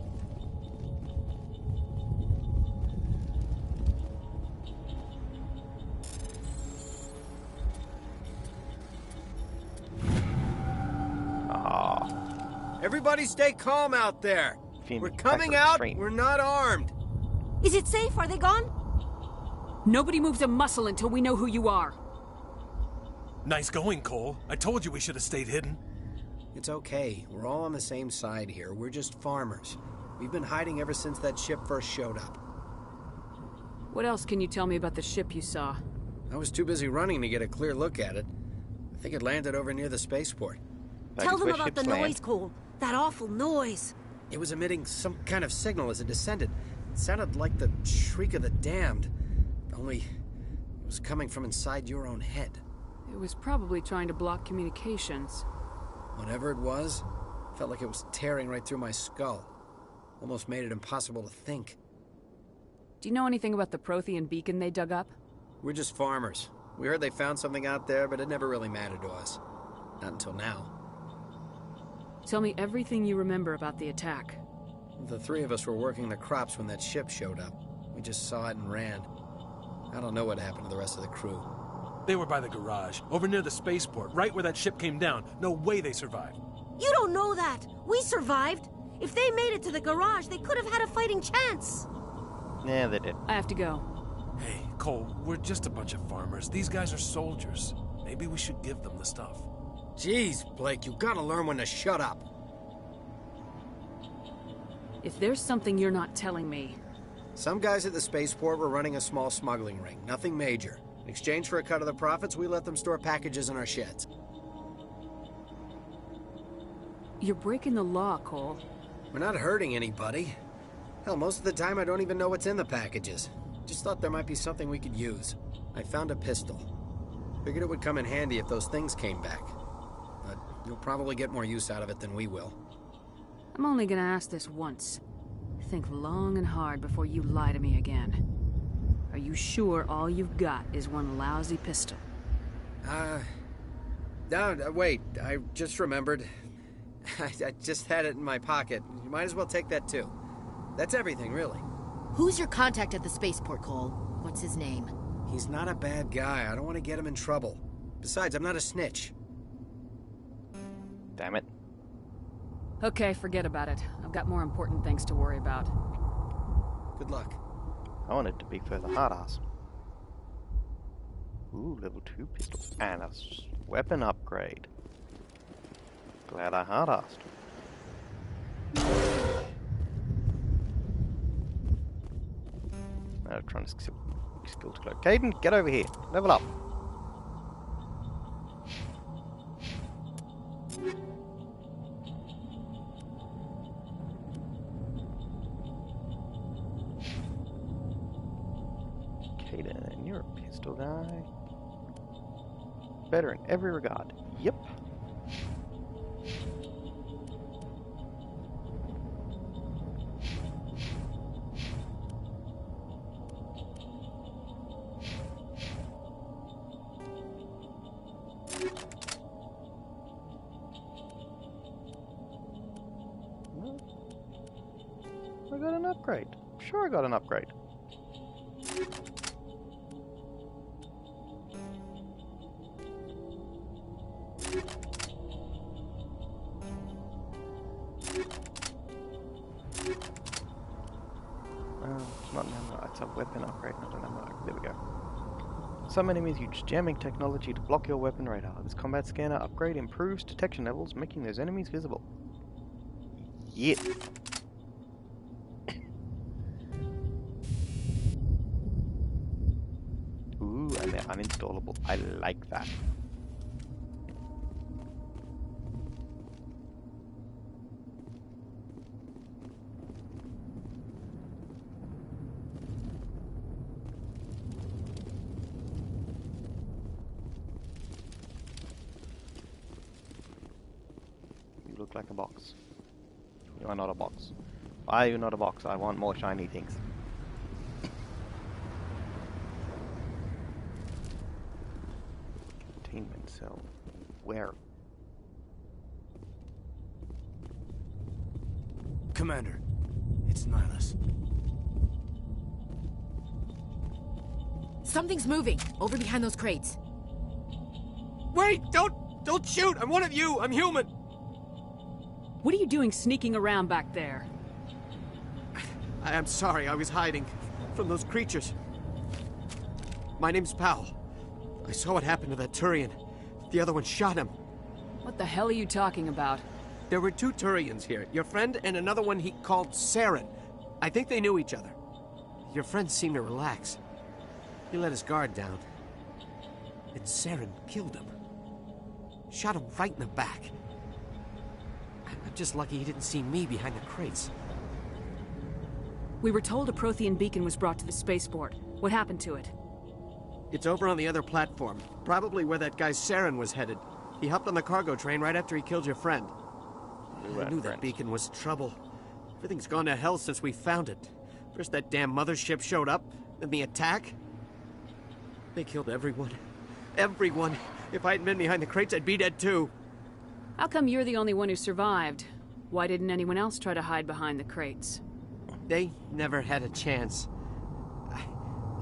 I: Everybody stay calm out there. We're coming out. We're not armed.
J: Is it safe? Are they gone? Nobody moves a muscle until we know who you are.
U: Nice going, Cole. I told you we should have stayed hidden.
I: It's okay. We're all on the same side here. We're just farmers. We've been hiding ever since that ship first showed up.
J: What else can you tell me about the ship you saw?
I: I was too busy running to get a clear look at it. I think it landed over near the spaceport.
J: Tell them about the noise, Cole. That awful noise.
I: It was emitting some kind of signal as it descended. It sounded like the shriek of the damned. Only it was coming from inside your own head.
J: It was probably trying to block communications.
I: Whatever it was, felt like it was tearing right through my skull. Almost made it impossible to think.
J: Do you know anything about the Prothean beacon they dug up?
I: We're just farmers. We heard they found something out there, but it never really mattered to us. Not until now.
J: Tell me everything you remember about the attack.
I: The three of us were working the crops when that ship showed up. We just saw it and ran. I don't know what happened to the rest of the crew.
U: They were by the garage, over near the spaceport, right where that ship came down. No way they survived.
V: You don't know that. We survived. If they made it to the garage, they could have had a fighting chance.
A: Yeah, they did.
J: I have to go.
U: Hey, Cole, we're just a bunch of farmers. These guys are soldiers. Maybe we should give them the stuff.
I: Jeez, Blake, you gotta learn when to shut up.
J: If there's something you're not telling me...
I: Some guys at the spaceport were running a small smuggling ring. Nothing major. In exchange for a cut of the profits, we let them store packages in our sheds.
J: You're breaking the law, Cole.
I: We're not hurting anybody. Hell, most of the time I don't even know what's in the packages. Just thought there might be something we could use. I found a pistol. Figured it would come in handy if those things came back. But you'll probably get more use out of it than we will.
J: I'm only gonna ask this once. Think long and hard before you lie to me again. Are you sure all you've got is one lousy pistol?
I: No, wait. I just remembered. I just had it in my pocket. You might as well take that too. That's everything, really.
Q: Who's your contact at the spaceport, Cole? What's his name?
I: He's not a bad guy. I don't want to get him in trouble. Besides, I'm not a snitch.
A: Damn it.
J: Okay, forget about it. I've got more important things to worry about.
I: Good luck.
A: I want it to be for the hard-ass. Ooh, level 2 pistol. And a weapon upgrade. Glad I hard-assed. Electronic skill to cloak. Caden, get over here. Level up. Caden, you're a pistol guy. Better in every regard. Yep. got an upgrade. Sure, I got an upgrade. It's not an ammo, it's a weapon upgrade, not an ammo. There we go. Some enemies use jamming technology to block your weapon radar. This combat scanner upgrade improves detection levels, making those enemies visible. Yeah. Ooh, and they're uninstallable. I like that. You look like a box. You are not a box. Why are you not a box? I want more shiny things. Containment cell. Where?
U: Commander, it's Nihilus.
Q: Something's moving over behind those crates.
I: Wait! Don't shoot! I'm one of you! I'm human!
J: What are you doing sneaking around back there?
I: I'm sorry, I was hiding from those creatures. My name's Powell. I saw what happened to that Turian. The other one shot him.
J: What the hell are you talking about?
I: There were 2 Turians here. Your friend and another one he called Saren. I think they knew each other. Your friend seemed to relax. He let his guard down. And Saren killed him. Shot him right in the back. I'm just lucky he didn't see me behind the crates.
J: We were told a Prothean beacon was brought to the spaceport. What happened to it?
I: It's over on the other platform. Probably where that guy Saren was headed. He hopped on the cargo train right after he killed your friend. I knew that beacon was trouble. Everything's gone to hell since we found it. First that damn mothership showed up, then the attack. They killed everyone. Everyone. If I hadn't been behind the crates, I'd be dead too.
J: How come you're the only one who survived? Why didn't anyone else try to hide behind the crates?
I: They never had a chance.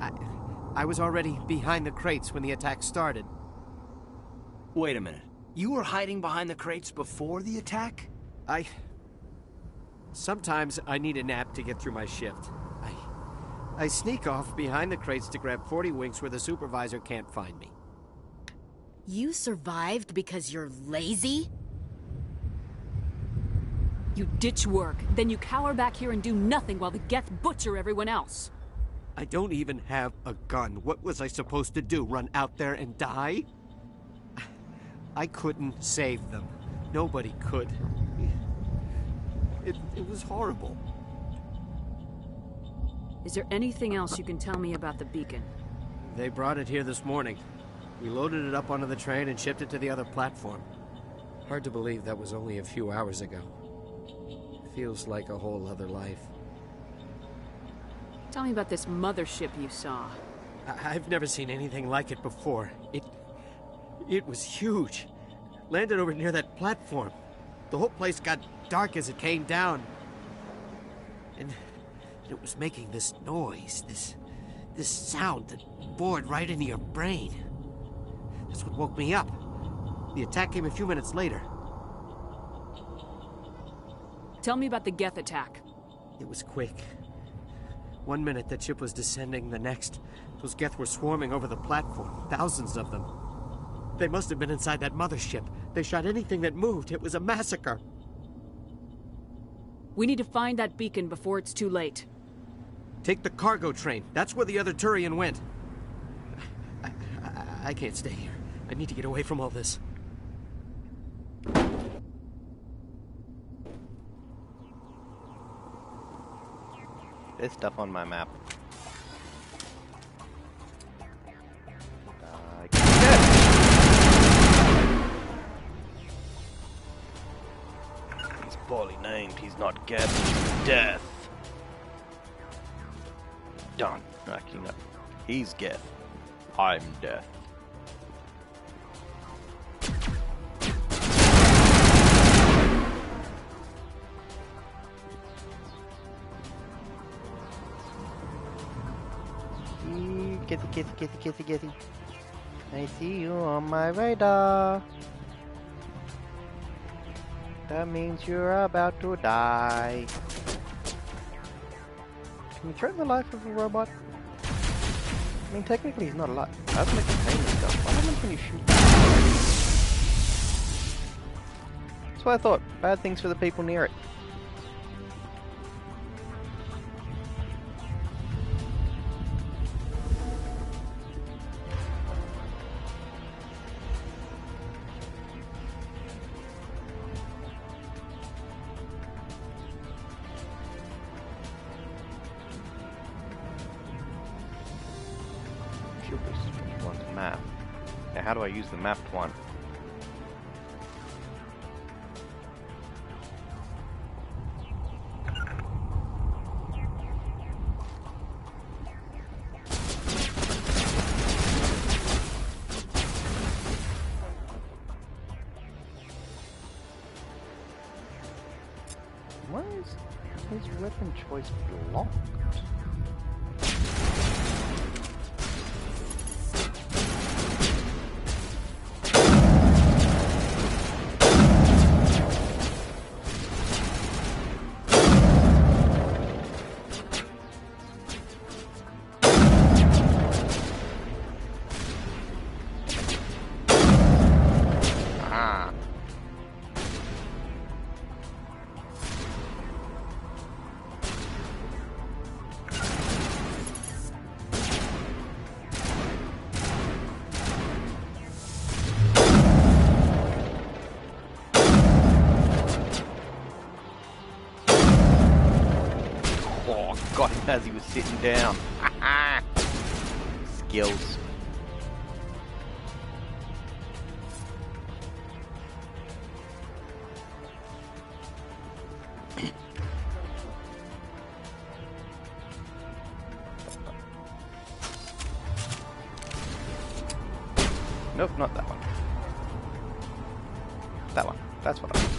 I: I was already behind the crates when the attack started.
U: Wait a minute. You were hiding behind the crates before the attack?
I: Sometimes I need a nap to get through my shift. I sneak off behind the crates to grab 40 winks where the supervisor can't find me.
Q: You survived because you're lazy?
J: You ditch work, then you cower back here and do nothing while the Geth butcher everyone else.
I: I don't even have a gun. What was I supposed to do? Run out there and die? I couldn't save them. Nobody could. It was horrible.
J: Is there anything else you can tell me about the beacon?
I: They brought it here this morning. We loaded it up onto the train and shipped it to the other platform. Hard to believe that was only a few hours ago. Feels like a whole other life.
J: Tell me about this mothership you saw.
I: I've never seen anything like it before. It was huge. Landed over near that platform. The whole place got dark as it came down. And it was making this noise, this sound that bored right into your brain. That's what woke me up. The attack came a few minutes later.
J: Tell me about the Geth attack.
I: It was quick. 1 minute that ship was descending, the next, those Geth were swarming over the platform. Thousands of them. They must have been inside that mothership. They shot anything that moved. It was a massacre.
J: We need to find that beacon before it's too late.
I: Take the cargo train. That's where the other Turian went. I can't stay here. I need to get away from all this.
A: There's stuff on my map. He's poorly named. He's not Geth. He's Death. Done. Actually, no. He's Geth. I'm Death. Kitty. I see you on my radar. That means you're about to die. Can you threaten the life of a robot? I mean, technically he's not alive. How does it contain himself? What happens when you shoot that? That's what I thought. Bad things for the people near it. Map. Now how do I use the mapped one? Why is his weapon choice blocked? Got him as he was sitting down. Skills. Nope, not that one. That one. That's what I want.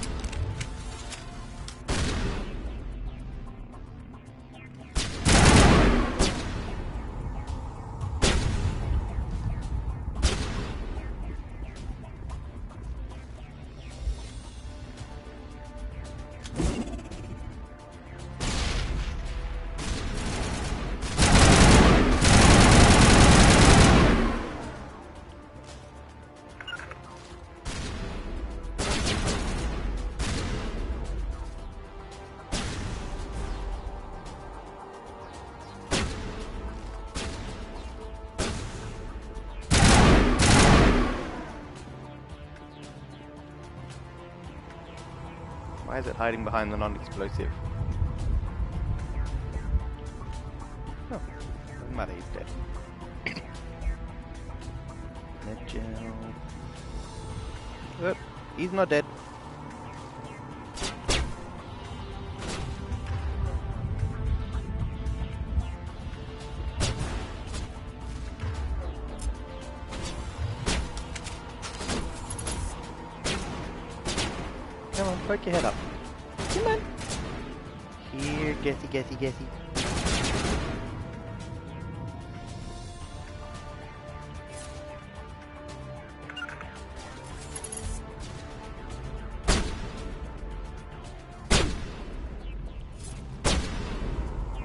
A: Why is it hiding behind the non-explosive? Oh, doesn't matter, he's dead. Med gel. Oh, he's not dead. Come on, poke your head up. Come on. Here, Getty.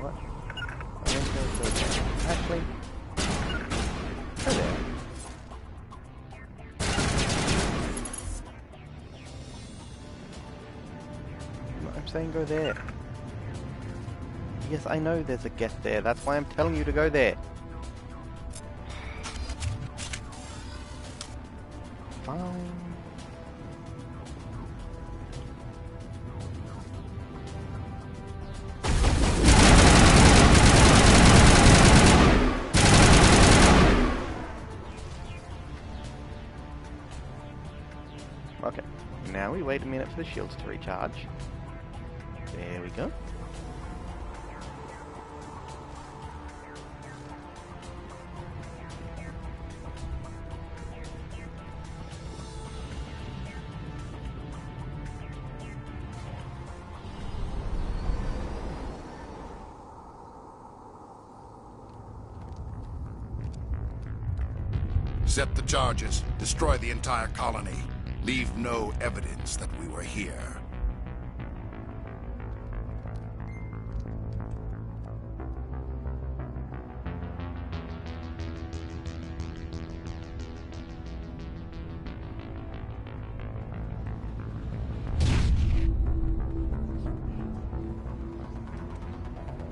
A: What? Actually, go there. I'm saying go there. Yes, I know there's a guest there. That's why I'm telling you to go there. Fine. Okay, now we wait a minute for the shields to recharge. There we go.
E: Set the charges. Destroy the entire colony. Leave no evidence that we were here.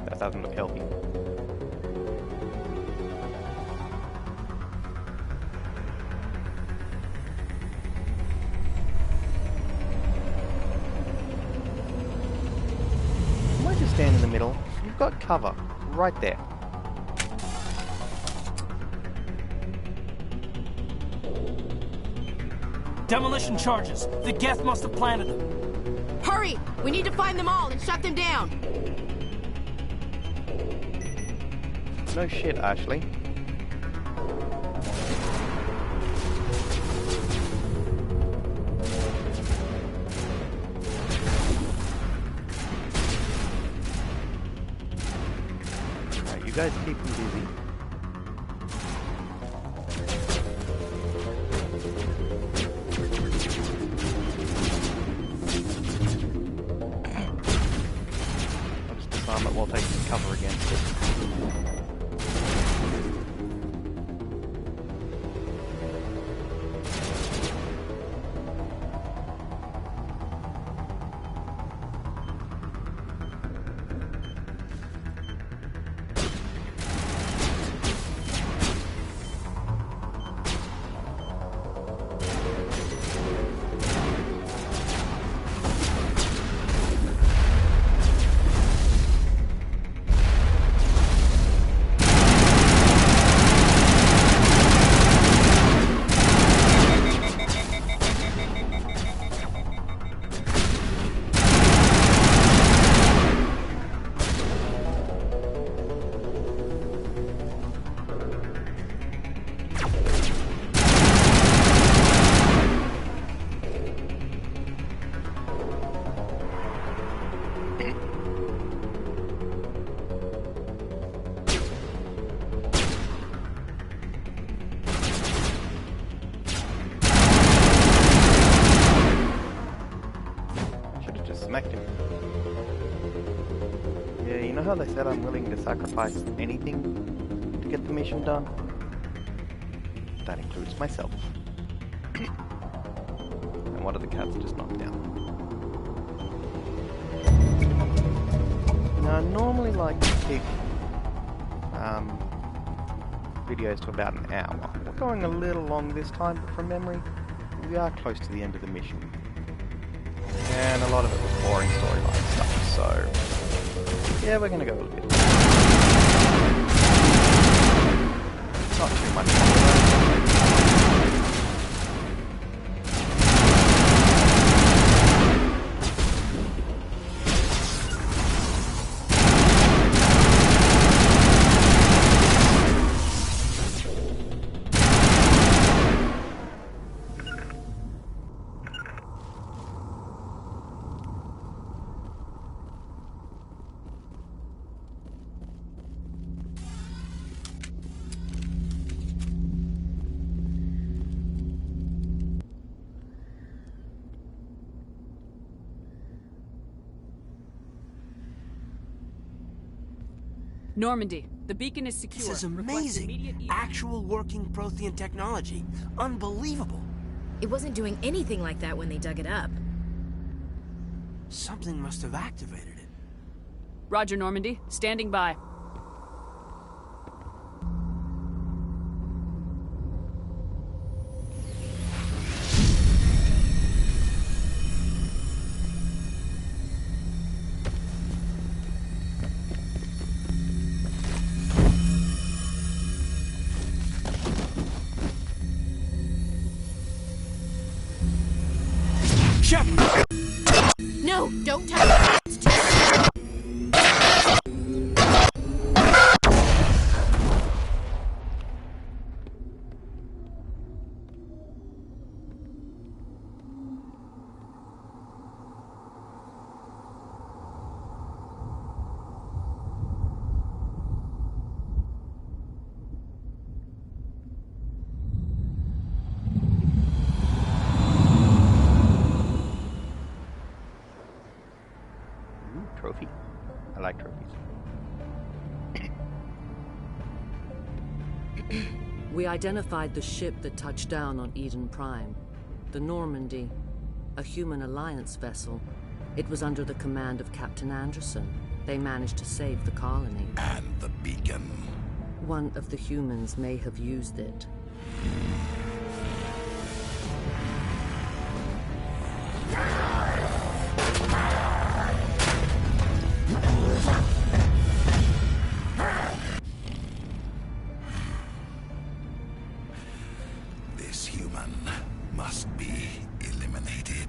A: That doesn't look healthy. I might just stand in the middle. You've got cover right there.
I: Demolition charges. The Geth must have planted them.
V: Hurry! We need to find them all and shut them down.
A: No shit, Ashley. Alright, you guys keep them busy. I'll just disarm it while taking cover against it. Smacked him. Yeah, you know how they said I'm willing to sacrifice anything to get the mission done? That includes myself. And what are the cats just knocked down? Now, I normally like to keep videos to about an hour. We're going a little long this time, but from memory, we are close to the end of the mission. And a lot of it was boring storyline stuff, so yeah, we're gonna go a little bit. Not too much longer.
J: Normandy, the beacon is secure.
I: This is amazing. Actual working Prothean technology. Unbelievable.
Q: It wasn't doing anything like that when they dug it up.
I: Something must have activated it.
J: Roger, Normandy. Standing by.
V: No, don't touch it. It's too...
B: We identified the ship that touched down on Eden Prime. The Normandy. A human alliance vessel. It was under the command of Captain Anderson. They managed to save the colony.
E: And the beacon.
B: One of the humans may have used it.
E: This human must be eliminated.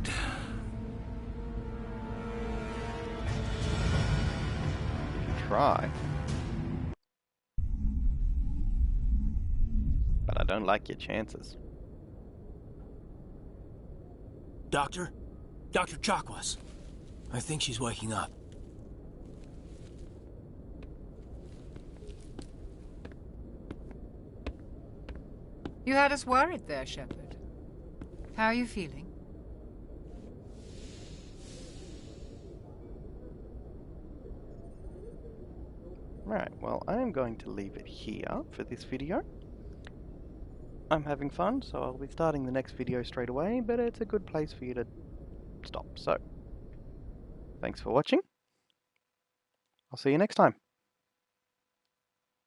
A: Try. But I don't like your chances.
I: Doctor? Dr. Chakwas. I think she's waking up.
O: You had us worried there, Shepard. How are you feeling?
A: Right, well, I am going to leave it here for this video. I'm having fun, so I'll be starting the next video straight away, but it's a good place for you to stop. So, thanks for watching. I'll see you next time.